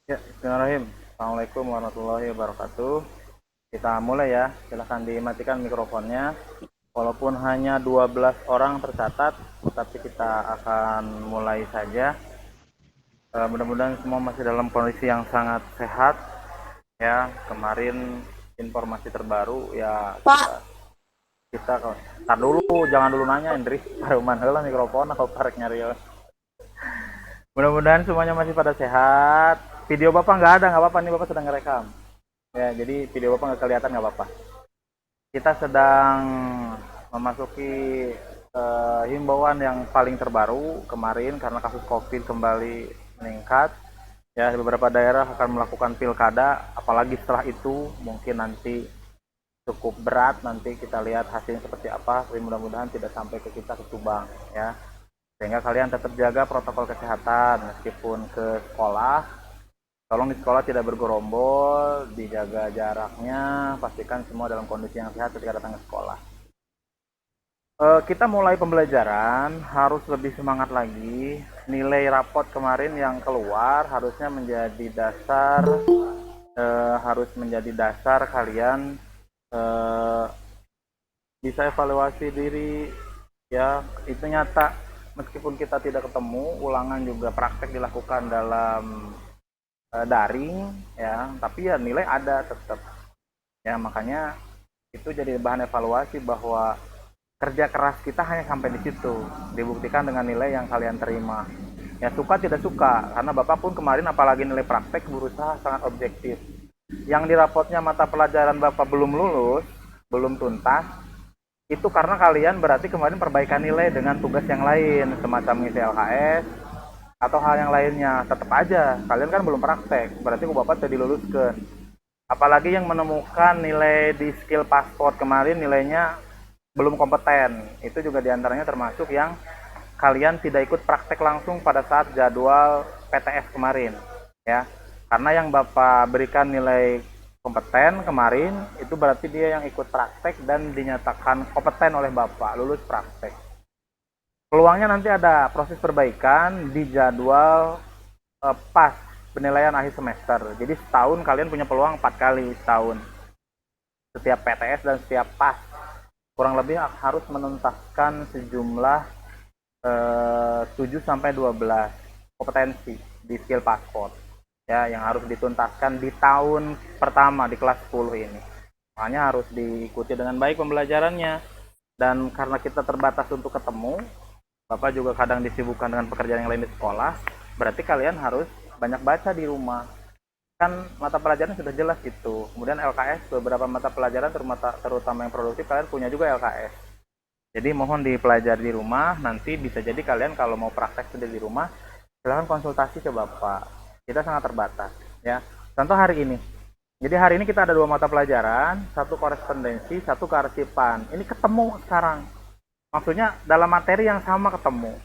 Ya, bismillahirrahmanirrahim. Assalamualaikum warahmatullahi wabarakatuh. Kita mulai ya. Silahkan dimatikan mikrofonnya. Walaupun hanya 12 orang tercatat, tapi kita akan mulai saja. Mudah-mudahan semua masih dalam kondisi yang sangat sehat. Ya, kemarin informasi terbaru ya kita Pak, kita tar dulu, jangan dulu nanya Indri. Baru manheula mikrofon aku parek nyari. Mudah-mudahan semuanya masih pada sehat. Video Bapak nggak ada, nggak apa-apa nih, Bapak sedang ngerekam. Ya, jadi video Bapak nggak kelihatan nggak apa-apa. Kita sedang memasuki himbauan yang paling terbaru kemarin karena kasus COVID kembali meningkat. Ya, beberapa daerah akan melakukan pilkada, apalagi setelah itu mungkin nanti cukup berat. Nanti kita lihat hasilnya seperti apa. Tapi mudah-mudahan tidak sampai ke kita ke Subang, ya. Sehingga kalian tetap jaga protokol kesehatan meskipun ke sekolah. Tolong di sekolah tidak bergerombol, dijaga jaraknya, pastikan semua dalam kondisi yang sehat ketika datang ke sekolah. Kita mulai pembelajaran, harus lebih semangat lagi. Nilai rapot kemarin yang keluar harusnya menjadi dasar, harus menjadi dasar kalian eh, bisa evaluasi diri. Ya, itu nyata. Meskipun kita tidak ketemu, ulangan juga praktek dilakukan dalam daring, ya, tapi ya nilai ada tetap. Ya, makanya itu jadi bahan evaluasi bahwa kerja keras kita hanya sampai di situ, dibuktikan dengan nilai yang kalian terima. Ya, suka tidak suka, karena Bapak pun kemarin apalagi nilai praktek berusaha sangat objektif. Yang di rapotnya mata pelajaran Bapak belum lulus, belum tuntas, itu karena kalian berarti kemarin perbaikan nilai dengan tugas yang lain, semacam ngisi LKS atau hal yang lainnya. Tetap aja, kalian kan belum praktek, berarti Bapak tidak diluluskan. Apalagi yang menemukan nilai di skill pasport kemarin nilainya belum kompeten. Itu juga diantaranya termasuk yang kalian tidak ikut praktek langsung pada saat jadwal PTS kemarin. Ya, karena yang Bapak berikan nilai kompeten kemarin, itu berarti dia yang ikut praktek dan dinyatakan kompeten oleh Bapak, lulus praktek. Peluangnya nanti ada proses perbaikan di jadwal pas penilaian akhir semester. Jadi setahun kalian punya peluang 4 kali setahun. Setiap PTS dan setiap pas. Kurang lebih harus menuntaskan sejumlah 7 sampai 12 kompetensi di skill pasport. Ya, yang harus dituntaskan di tahun pertama di kelas 10 ini. Makanya harus diikuti dengan baik pembelajarannya. Dan karena kita terbatas untuk ketemu, Bapak juga kadang disibukkan dengan pekerjaan yang lain di sekolah, berarti kalian harus banyak baca di rumah. Kan mata pelajaran sudah jelas gitu. Kemudian LKS, beberapa mata pelajaran terutama yang produktif kalian punya juga LKS. Jadi mohon dipelajari di rumah. Nanti bisa jadi kalian kalau mau praktek sendiri di rumah, silahkan konsultasi ke Bapak. Kita sangat terbatas, ya. Contoh hari ini. Jadi hari ini kita ada dua mata pelajaran, satu korespondensi, satu kearsipan. Ini ketemu sekarang. Maksudnya dalam materi yang sama ketemu.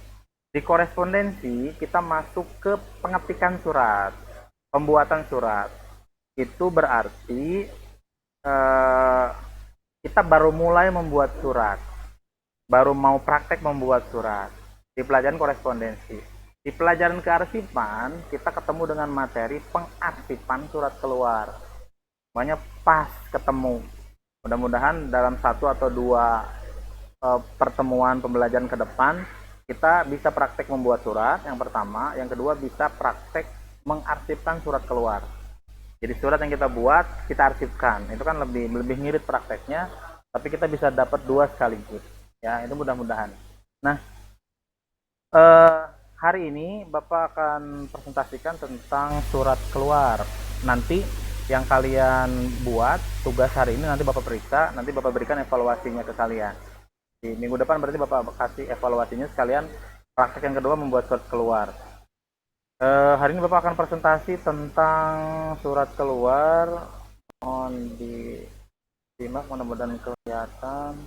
Di korespondensi kita masuk ke pengetikan surat, pembuatan surat. Itu berarti eh, kita baru mulai membuat surat, baru mau praktek membuat surat di pelajaran korespondensi. Di pelajaran kearsipan kita ketemu dengan materi pengarsipan surat keluar. Makanya pas ketemu. Mudah-mudahan dalam satu atau dua pertemuan pembelajaran ke depan kita bisa praktek membuat surat yang pertama, yang kedua bisa praktek mengarsipkan surat keluar. Jadi surat yang kita buat kita arsipkan, itu kan lebih lebih ngirit prakteknya, tapi kita bisa dapat dua sekaligus. Ya, itu mudah-mudahan. Nah, eh, hari ini Bapak akan presentasikan tentang surat keluar. Nanti yang kalian buat tugas hari ini nanti Bapak periksa, nanti Bapak berikan evaluasinya ke kalian. Di minggu depan berarti Bapak kasih evaluasinya sekalian praktek yang kedua membuat surat keluar. Hari ini Bapak akan presentasi tentang surat keluar. Mohon disimak, mudah-mudahan kelihatan.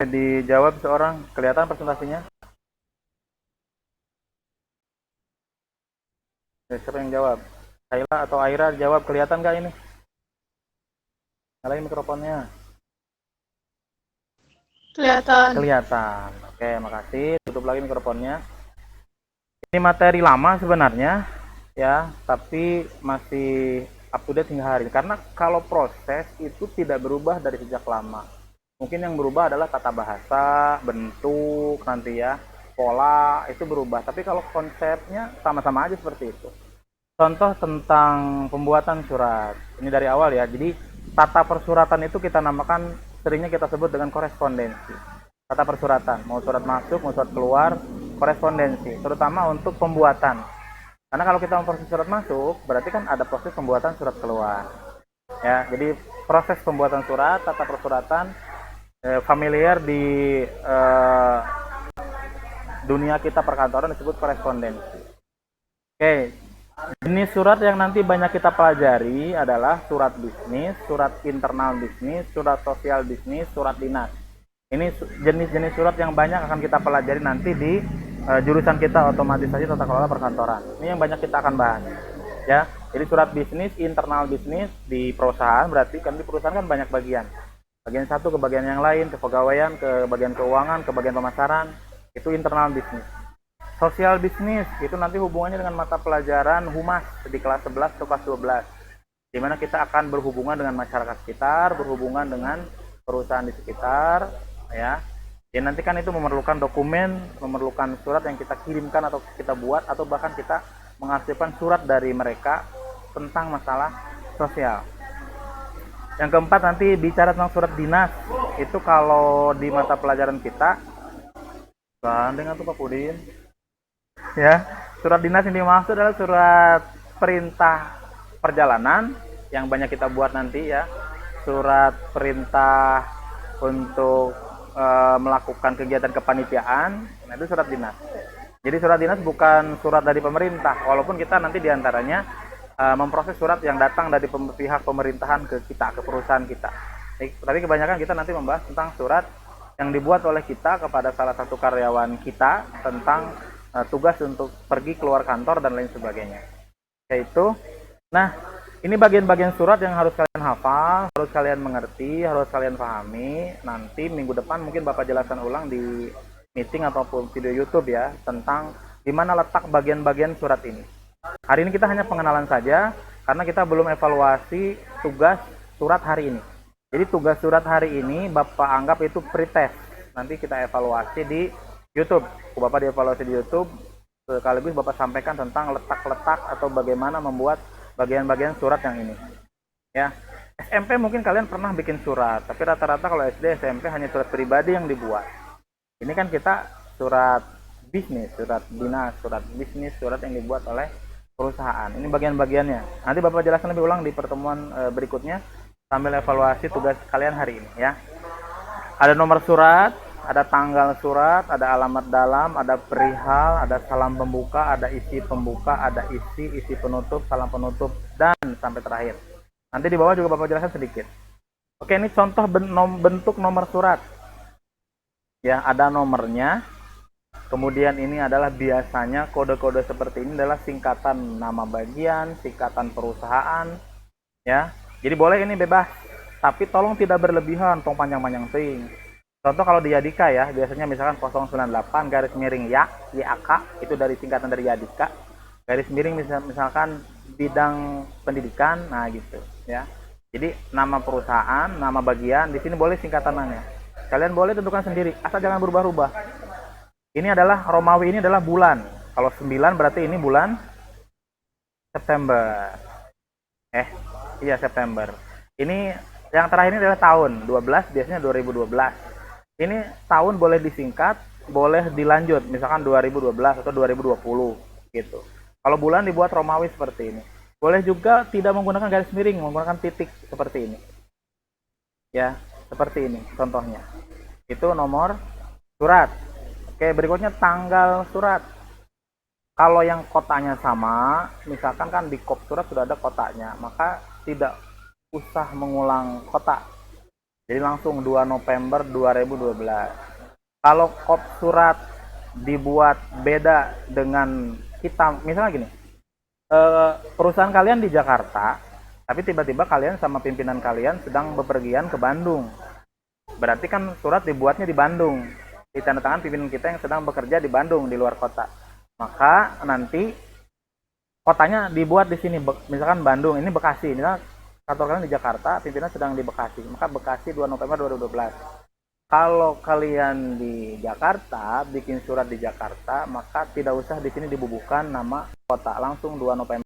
Dijawab seorang, kelihatan presentasinya? Siapa yang jawab? Kaila atau Aira jawab, kelihatan nggak ini? Nyalain mikrofonnya. kelihatan. Kelihatan. Oke. Oke, makasih. Tutup lagi mikrofonnya. Ini materi lama sebenarnya, ya, tapi masih up to date hingga hari ini. Karena kalau proses itu tidak berubah dari sejak lama. Mungkin yang berubah adalah tata bahasa, bentuk, nanti ya, pola, itu berubah. Tapi kalau konsepnya sama-sama aja seperti itu. Contoh tentang pembuatan surat. Ini dari awal ya. Jadi tata persuratan itu kita namakan, seringnya kita sebut dengan korespondensi. Tata persuratan, mau surat masuk, mau surat keluar, korespondensi, terutama untuk pembuatan. Karena kalau kita memproses surat masuk, berarti kan ada proses pembuatan surat keluar. Ya, jadi proses pembuatan surat, tata persuratan, familiar di dunia kita perkantoran disebut korespondensi. Oke, jenis surat yang nanti banyak kita pelajari adalah surat bisnis, surat internal bisnis, surat sosial bisnis, surat dinas. Ini jenis-jenis surat yang banyak akan kita pelajari nanti di jurusan kita otomatisasi tata kelola perkantoran. Ini yang banyak kita akan bahas. Ya, jadi surat bisnis, internal bisnis di perusahaan, berarti kan di perusahaan kan banyak bagian. Bagian satu ke bagian yang lain, ke pegawaian, ke bagian keuangan, ke bagian pemasaran, itu internal bisnis. Sosial bisnis itu nanti hubungannya dengan mata pelajaran humas di kelas 11 atau kelas 12, di mana kita akan berhubungan dengan masyarakat sekitar, berhubungan dengan perusahaan di sekitar, ya. Ya nanti kan itu memerlukan dokumen, memerlukan surat yang kita kirimkan atau kita buat, atau bahkan kita menghasilkan surat dari mereka tentang masalah sosial. Yang keempat nanti bicara tentang surat dinas. Itu kalau di mata pelajaran kita, gandeng atau Pak Pudin, ya, surat dinas yang dimaksud adalah surat perintah perjalanan yang banyak kita buat nanti ya, surat perintah untuk melakukan kegiatan kepanitiaan. Nah, itu surat dinas. Jadi surat dinas bukan surat dari pemerintah, walaupun kita nanti diantaranya memproses surat yang datang dari pihak pemerintahan ke kita, ke perusahaan kita. Tapi kebanyakan kita nanti membahas tentang surat yang dibuat oleh kita kepada salah satu karyawan kita tentang tugas untuk pergi keluar kantor dan lain sebagainya. Yaitu, nah, ini bagian-bagian surat yang harus kalian hafal, harus kalian mengerti, harus kalian pahami. Nanti minggu depan mungkin Bapak jelaskan ulang di meeting ataupun video YouTube ya, tentang di mana letak bagian-bagian surat ini. Hari ini kita hanya pengenalan saja, karena kita belum evaluasi tugas surat hari ini. Jadi tugas surat hari ini Bapak anggap itu pretest. Nanti kita evaluasi di YouTube. Bapak dievaluasi di YouTube, sekaligus Bapak sampaikan tentang letak-letak atau bagaimana membuat bagian-bagian surat yang ini. Ya, SMP mungkin kalian pernah bikin surat, tapi rata-rata kalau SD, SMP hanya surat pribadi yang dibuat. Ini kan kita surat bisnis, surat dinas, surat bisnis, surat yang dibuat oleh perusahaan. Ini bagian-bagiannya. Nanti Bapak jelaskan lebih ulang di pertemuan berikutnya sambil evaluasi tugas kalian hari ini ya. Ada nomor surat, ada tanggal surat, ada alamat dalam, ada perihal, ada salam pembuka, ada isi pembuka, ada isi penutup, salam penutup, dan sampai terakhir. Nanti di bawah juga Bapak jelaskan sedikit. Oke, ini contoh bentuk nomor surat. Ya, ada nomornya. Kemudian ini adalah biasanya kode-kode seperti ini adalah singkatan nama bagian, singkatan perusahaan, ya. Jadi boleh ini bebas, tapi tolong tidak berlebihan, tong panjang-panjang ting. Contoh kalau di Yadika ya, biasanya misalkan 098 garis miring YAK, itu dari singkatan dari Yadika. Garis miring misalkan bidang pendidikan, nah gitu ya. Jadi nama perusahaan, nama bagian, di sini boleh singkatannya. Kalian boleh tentukan sendiri, asal jangan berubah-ubah. Ini adalah Romawi, ini adalah bulan. Kalau 9 berarti ini bulan September. Iya September. Ini yang terakhir ini adalah tahun 12, biasanya 2012. Ini tahun boleh disingkat, boleh dilanjut, misalkan 2012 atau 2020 gitu. Kalau bulan dibuat Romawi seperti ini. Boleh juga tidak menggunakan garis miring, menggunakan titik seperti ini. Ya, seperti ini contohnya. Itu nomor surat. Oke, berikutnya tanggal surat. Kalau yang kotaknya sama, misalkan kan di kop surat sudah ada kotaknya, maka tidak usah mengulang kotak. Jadi langsung 2 November 2012. Kalau kop surat dibuat beda dengan kita, misalnya gini, perusahaan kalian di Jakarta, tapi tiba-tiba kalian sama pimpinan kalian sedang bepergian ke Bandung. Berarti kan surat dibuatnya di Bandung. ditandatangan pimpinan kita yang sedang bekerja di Bandung, di luar kota. Maka nanti kotanya dibuat di sini, misalkan Bandung, ini Bekasi, misalkan kantor kalian di Jakarta, pimpinan sedang di Bekasi, maka Bekasi 2 November 2012. Kalau kalian di Jakarta, bikin surat di Jakarta, maka tidak usah di sini dibubuhkan nama kota, langsung 2 November.